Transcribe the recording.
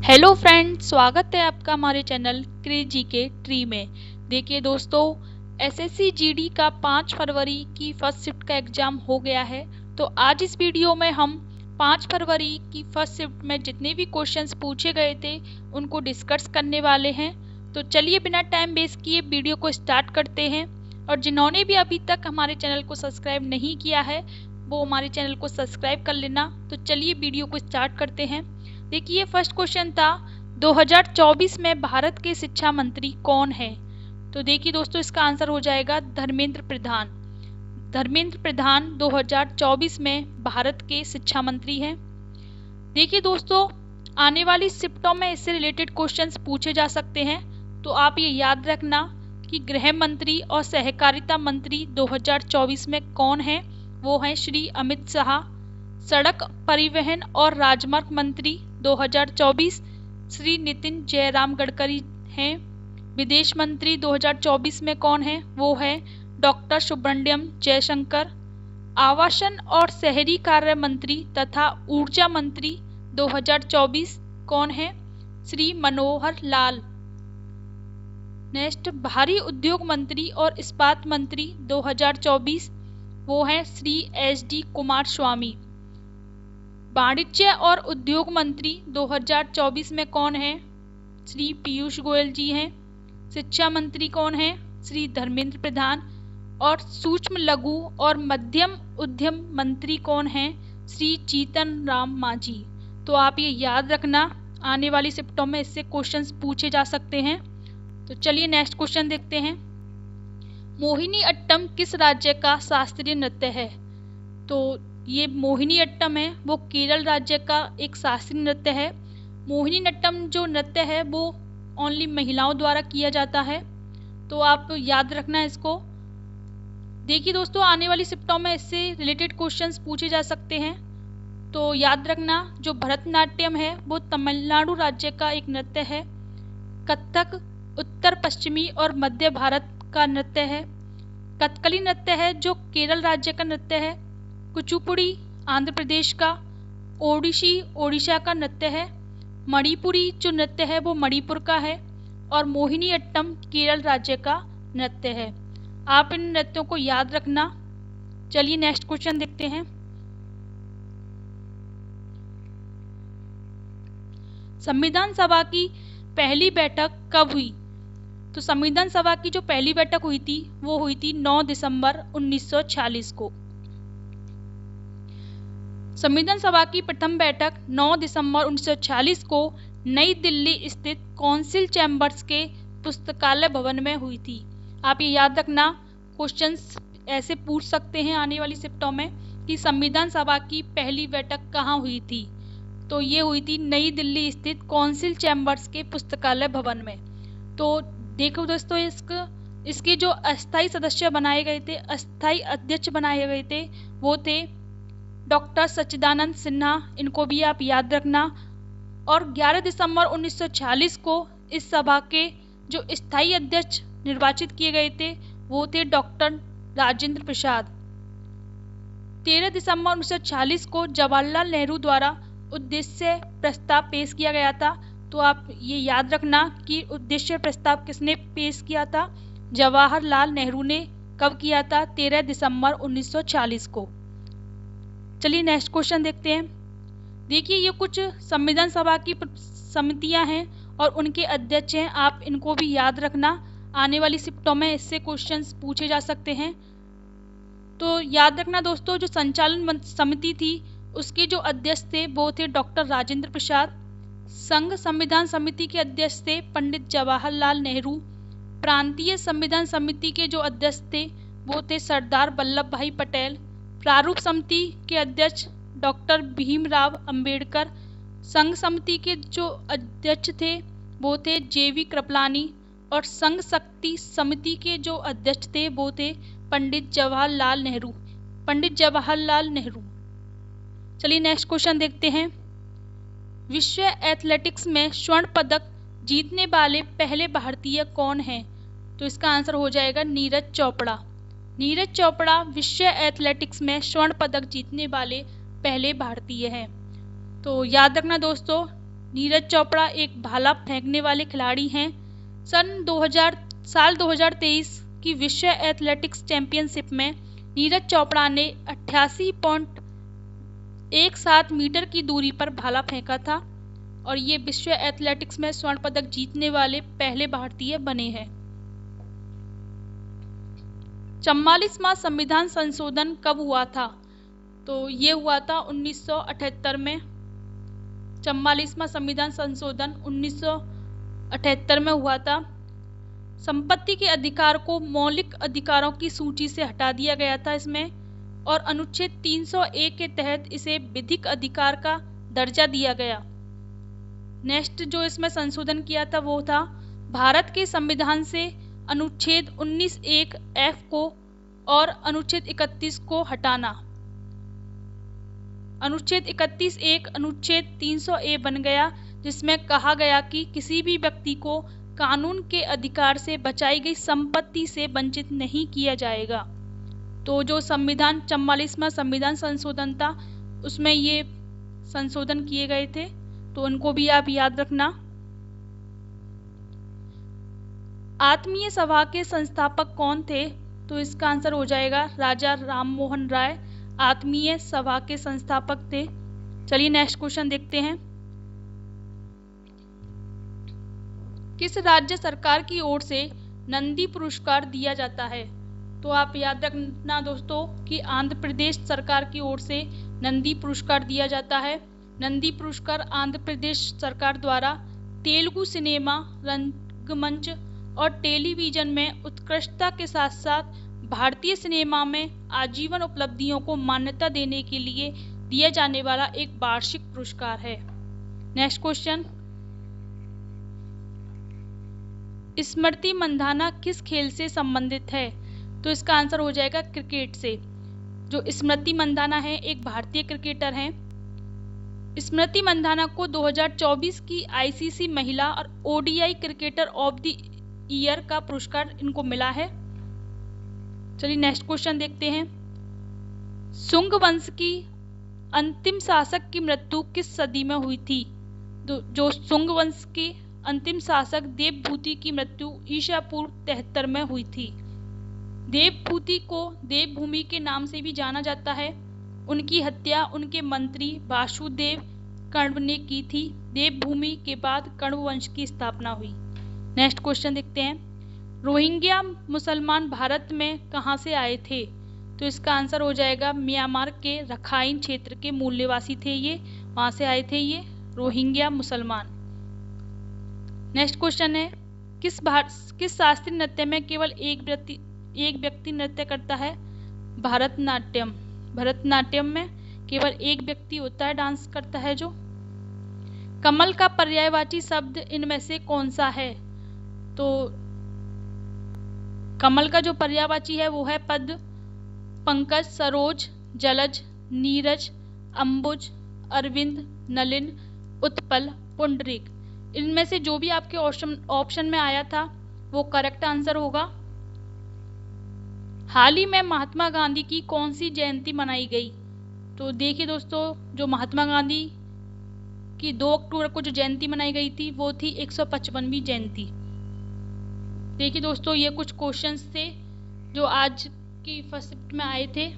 Hello friends, स्वागत है आपका हमारे चैनल क्रेजी के ट्री में। देखिए दोस्तों, एसएससी जीडी का 5 फरवरी की फर्स्ट शिफ्ट का एग्जाम हो गया है। तो आज इस वीडियो में हम 5 फरवरी की फर्स्ट शिफ्ट में जितने भी क्वेश्चंस पूछे गए थे उनको डिस्कस करने वाले हैं। तो चलिए बिना टाइम वेस्ट किए वीडियो को स्टार्ट करते हैं। और जिन्होंने भी अभी तक हमारे चैनल को सब्सक्राइब नहीं किया है वो हमारे चैनल को सब्सक्राइब कर लेना। तो चलिए वीडियो को स्टार्ट करते हैं। देखिए फर्स्ट क्वेश्चन था 2024 में भारत के शिक्षा मंत्री कौन है। तो देखिए दोस्तों, इसका आंसर हो जाएगा धर्मेंद्र प्रधान। धर्मेंद्र प्रधान 2024 में भारत के शिक्षा मंत्री हैं। देखिए दोस्तों, आने वाली शिफ्टों में इससे रिलेटेड क्वेश्चंस पूछे जा सकते हैं। तो आप ये याद रखना कि गृह मंत्री और सहकारिता मंत्री 2024 में कौन है। वो हैं श्री अमित शाह। सड़क परिवहन और राजमार्ग मंत्री 2024 श्री नितिन जयराम गडकरी हैं। विदेश मंत्री 2024 में कौन है, वो है डॉक्टर सुब्रमण्यम जयशंकर। आवासन और शहरी कार्य मंत्री तथा ऊर्जा मंत्री 2024 कौन है, श्री मनोहर लाल। नेक्स्ट, भारी उद्योग मंत्री और इस्पात मंत्री 2024 वो है श्री एस.डी. कुमारस्वामी। वाणिज्य और उद्योग मंत्री 2024 में कौन है, श्री पीयूष गोयल जी हैं। शिक्षा मंत्री कौन है, श्री धर्मेंद्र प्रधान। और सूक्ष्म लघु और मध्यम उद्यम मंत्री कौन हैं, श्री जीतन राम मांझी। तो आप ये याद रखना, आने वाली शिफ्टों में इससे क्वेश्चंस पूछे जा सकते हैं। तो चलिए नेक्स्ट क्वेश्चन देखते हैं। मोहिनी अट्टम किस राज्य का शास्त्रीय नृत्य है। तो ये मोहिनी अट्टम है वो केरल राज्य का एक शास्त्रीय नृत्य है। मोहिनी अट्टम जो नृत्य है वो ओनली महिलाओं द्वारा किया जाता है। तो आप याद रखना इसको। देखिए दोस्तों, आने वाली शिफ्टों में इससे रिलेटेड क्वेश्चंस पूछे जा सकते हैं। तो याद रखना, जो भरतनाट्यम है वो तमिलनाडु राज्य का एक नृत्य है। कथक उत्तर पश्चिमी और मध्य भारत का नृत्य है। कथकली नृत्य है जो केरल राज्य का नृत्य है। कुचिपुड़ी आंध्र प्रदेश का। ओडिसी ओडिशा का नृत्य है। मणिपुरी जो नृत्य है वो मणिपुर का है। और मोहिनी अट्टम केरल राज्य का नृत्य है। आप इन नृत्यों को याद रखना। चलिए नेक्स्ट क्वेश्चन देखते हैं। संविधान सभा की पहली बैठक कब हुई। तो संविधान सभा की जो पहली बैठक हुई थी वो हुई थी 9 दिसंबर 1946 को। संविधान सभा की प्रथम बैठक 9 दिसंबर 1946 को नई दिल्ली स्थित काउंसिल चैम्बर्स के पुस्तकालय भवन में हुई थी। आप ये याद रखना, क्वेश्चंस ऐसे पूछ सकते हैं आने वाली शिफ्टों में कि संविधान सभा की पहली बैठक कहाँ हुई थी। तो ये हुई थी नई दिल्ली स्थित काउंसिल चैम्बर्स के पुस्तकालय भवन में। तो देखो दोस्तों, इसके जो अस्थायी सदस्य बनाए गए थे, अस्थायी अध्यक्ष बनाए गए थे, वो थे डॉक्टर सच्चिदानंद सिन्हा। इनको भी आप याद रखना। और 11 दिसंबर 1946 को इस सभा के जो स्थायी अध्यक्ष निर्वाचित किए गए थे वो थे डॉक्टर राजेंद्र प्रसाद। 13 दिसंबर 1946 को जवाहरलाल नेहरू द्वारा उद्देश्य प्रस्ताव पेश किया गया था। तो आप ये याद रखना कि उद्देश्य प्रस्ताव किसने पेश किया था, जवाहरलाल नेहरू ने। कब किया था, 13 दिसंबर 1946 को। चलिए नेक्स्ट क्वेश्चन देखते हैं। देखिए, ये कुछ संविधान सभा की समितियां हैं और उनके अध्यक्ष हैं। आप इनको भी याद रखना, आने वाली शिफ्टों में इससे क्वेश्चंस पूछे जा सकते हैं। तो याद रखना दोस्तों, जो संचालन समिति थी उसके जो अध्यक्ष थे वो थे डॉक्टर राजेंद्र प्रसाद। संघ संविधान समिति के अध्यक्ष थे पंडित जवाहरलाल नेहरू। प्रांतीय संविधान समिति के जो अध्यक्ष थे वो थे सरदार वल्लभ भाई पटेल। प्रारूप समिति के अध्यक्ष डॉक्टर भीमराव अंबेडकर। संघ समिति के जो अध्यक्ष थे वो थे जे.वी. कृपलानी। और संघ शक्ति समिति के जो अध्यक्ष थे वो थे पंडित जवाहरलाल नेहरू। पंडित जवाहरलाल नेहरू। चलिए नेक्स्ट क्वेश्चन देखते हैं। विश्व एथलेटिक्स में स्वर्ण पदक जीतने वाले पहले भारतीय कौन हैं। तो इसका आंसर हो जाएगा नीरज चोपड़ा। नीरज चोपड़ा विश्व एथलेटिक्स में स्वर्ण पदक जीतने वाले पहले भारतीय हैं। तो याद रखना दोस्तों, नीरज चोपड़ा एक भाला फेंकने वाले खिलाड़ी हैं। साल 2023 की विश्व एथलेटिक्स चैंपियनशिप में नीरज चोपड़ा ने 88.17 मीटर की दूरी पर भाला फेंका था और ये विश्व एथलेटिक्स में स्वर्ण पदक जीतने वाले पहले भारतीय बने हैं। 44वां संविधान संशोधन कब हुआ था? तो ये हुआ था 1978 में। 44वां संविधान संशोधन 1978 में हुआ था। संपत्ति के अधिकार को मौलिक अधिकारों की सूची से हटा दिया गया था इसमें, और अनुच्छेद 301 के तहत इसे विधिक अधिकार का दर्जा दिया गया। नेक्स्ट जो इसमें संशोधन किया था वो था भारत के संविधान से अनुच्छेद 19(1)(f) को और अनुच्छेद 31 को हटाना। अनुच्छेद 31(1) अनुच्छेद 300(a) बन गया, जिसमें कहा गया कि किसी भी व्यक्ति को कानून के अधिकार से बचाई गई संपत्ति से वंचित नहीं किया जाएगा। तो जो संविधान 44वां संविधान संशोधन था उसमें ये संशोधन किए गए थे, तो उनको भी आप याद रखना। आत्मीय सभा के संस्थापक कौन थे? तो इसका आंसर हो जाएगा राजा राममोहन राय आत्मीय सभा के संस्थापक थे। चलिए नेक्स्ट क्वेश्चन देखते हैं। किस राज्य सरकार की ओर से नंदी पुरस्कार दिया जाता है? तो आप याद रखना दोस्तों कि आंध्र प्रदेश सरकार की ओर से नंदी पुरस्कार दिया जाता है। नंदी पुरस्कार आंध्र प्रदेश सरकार द्वारा तेलुगु सिनेमा, रंगमंच और टेलीविजन में उत्कृष्टता के साथ साथ भारतीय सिनेमा में आजीवन उपलब्धियों को मान्यता देने के लिए दिया जाने वाला एक वार्षिक पुरस्कार है। नेक्स्ट क्वेश्चन, स्मृति मंधाना किस खेल से संबंधित है? तो इसका आंसर हो जाएगा क्रिकेट से। जो स्मृति मंधाना है एक भारतीय क्रिकेटर हैं। स्मृति मंधाना को 2024 की आईसीसी महिला और ODI cricketer of the year का पुरस्कार इनको मिला है। चलिए नेक्स्ट क्वेश्चन देखते हैं। सुंग वंश की अंतिम शासक की मृत्यु किस सदी में हुई थी? जो सुंग वंश के अंतिम शासक देवभूति की मृत्यु ईसा पूर्व 73 में हुई थी। देवभूति को देवभूमि के नाम से भी जाना जाता है। उनकी हत्या उनके मंत्री वासुदेव कण्व ने की थी। देवभूमि के बाद कण्व वंश की स्थापना हुई। नेक्स्ट क्वेश्चन देखते हैं। रोहिंग्या मुसलमान भारत में कहां से आए थे? तो इसका आंसर हो जाएगा म्यांमार के रखाइन क्षेत्र के मूल निवासी थे ये, वहां से आए थे ये रोहिंग्या मुसलमान। नेक्स्ट क्वेश्चन है, किस शास्त्रीय नृत्य में केवल एक व्यक्ति नृत्य करता है? भरतनाट्यम। भरतनाट्यम में केवल एक व्यक्ति होता है, डांस करता है जो। कमल का पर्यायवाची शब्द इनमें से कौन सा है? तो कमल का जो पर्यायवाची है वो है पद्म, पंकज, सरोज, जलज, नीरज, अंबुज, अरविंद, नलिन, उत्पल, पुंडरीक। इनमें से जो भी आपके ऑप्शन में आया था वो करेक्ट आंसर होगा। हाल ही में महात्मा गांधी की कौन सी जयंती मनाई गई? तो देखिए दोस्तों, जो महात्मा गांधी की 2 अक्टूबर को जो जयंती मनाई गई थी वो थी 155वीं जयंती। देखिए दोस्तों, ये कुछ क्वेश्चंस थे जो आज की फर्स्ट शिफ्ट में आए थे।